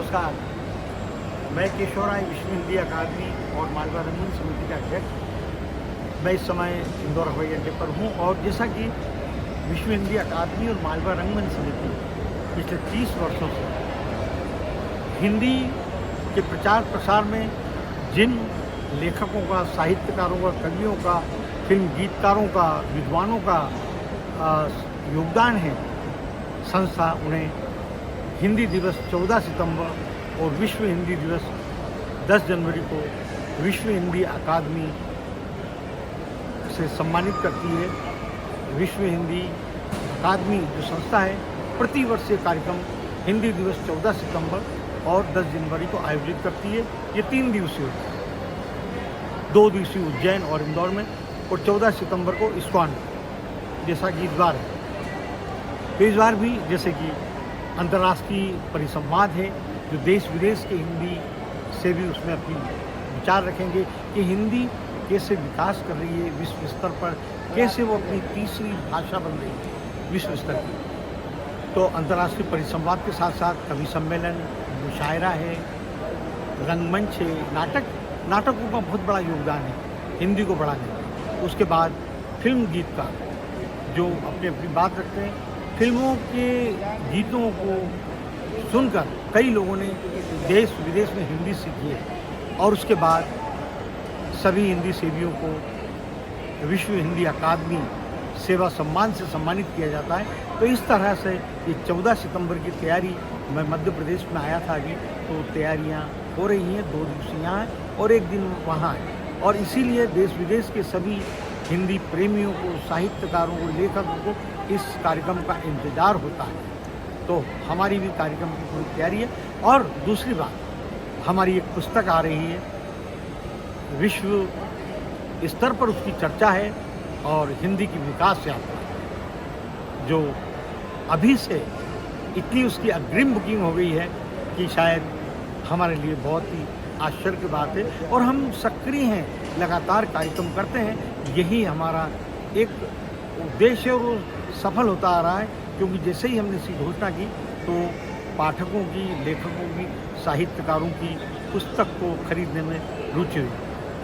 नमस्कार। मैं केशवराय विश्व हिंदी अकादमी और मालवा रंगमंच समिति का अध्यक्ष। मैं इस समय इंदौर हवाई अड्डे पर हूँ और जैसा कि विश्व हिंदी अकादमी और मालवा रंगमंच समिति पिछले 30 वर्षों से हिंदी के प्रचार प्रसार में जिन लेखकों का, साहित्यकारों का, कवियों का, फिल्म गीतकारों का, विद्वानों का योगदान है, संस्था उन्हें हिंदी दिवस 14 सितंबर और विश्व हिंदी दिवस 10 जनवरी को विश्व हिंदी अकादमी से सम्मानित करती है। विश्व हिंदी अकादमी जो संस्था है, प्रति वर्ष ये कार्यक्रम हिंदी दिवस 14 सितंबर और 10 जनवरी को आयोजित करती है। ये 3 दिवसीय होता है, 2 दिवसीय उज्जैन और इंदौर में और 14 सितंबर को इस्कॉन में, जैसा कि इस बार है। तो इस बार भी जैसे कि अंतर्राष्ट्रीय परिसंवाद है, जो देश विदेश के हिंदी से भी उसमें अपनी विचार रखेंगे कि हिंदी कैसे विकास कर रही है विश्व स्तर पर, कैसे वो अपनी तीसरी भाषा बन रही है विश्व स्तर की। तो अंतर्राष्ट्रीय परिसंवाद के साथ साथ कवि सम्मेलन, मुशायरा है, रंगमंच है, नाटकों का बहुत बड़ा योगदान है हिंदी को बढ़ाने में। उसके बाद फिल्म गीतकार जो अपनी अपनी बात रखते हैं, फिल्मों के गीतों को सुनकर कई लोगों ने देश विदेश में हिंदी सीखी है और उसके बाद सभी हिंदी सेवियों को विश्व हिंदी अकादमी सेवा सम्मान से सम्मानित किया जाता है। तो इस तरह से ये 14 सितंबर की तैयारी, मैं मध्य प्रदेश में आया था अभी, तो तैयारियां हो रही हैं। 2 दिवस यहाँ है और 1 दिन वहाँ है और इसीलिए देश विदेश के सभी हिंदी प्रेमियों को, साहित्यकारों को, लेखकों को इस कार्यक्रम का इंतज़ार होता है। तो हमारी भी कार्यक्रम की पूरी तैयारी है। और दूसरी बात, हमारी एक पुस्तक आ रही है, विश्व स्तर पर उसकी चर्चा है और हिंदी की विकास यात्रा, जो अभी से इतनी उसकी अग्रिम बुकिंग हो गई है कि शायद हमारे लिए बहुत ही आश्चर्य की बात है और हम सक्रिय हैं, लगातार कार्यक्रम करते हैं। यही हमारा एक उद्देश्य और वो सफल होता आ रहा है, क्योंकि जैसे ही हमने इसकी घोषणा की तो पाठकों की, लेखकों की, साहित्यकारों की पुस्तक को खरीदने में रुचि हुई।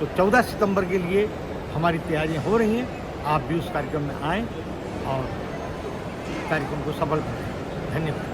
तो 14 सितंबर के लिए हमारी तैयारियां हो रही हैं। आप भी उस कार्यक्रम में आएँ और कार्यक्रम को सफल करें। धन्यवाद।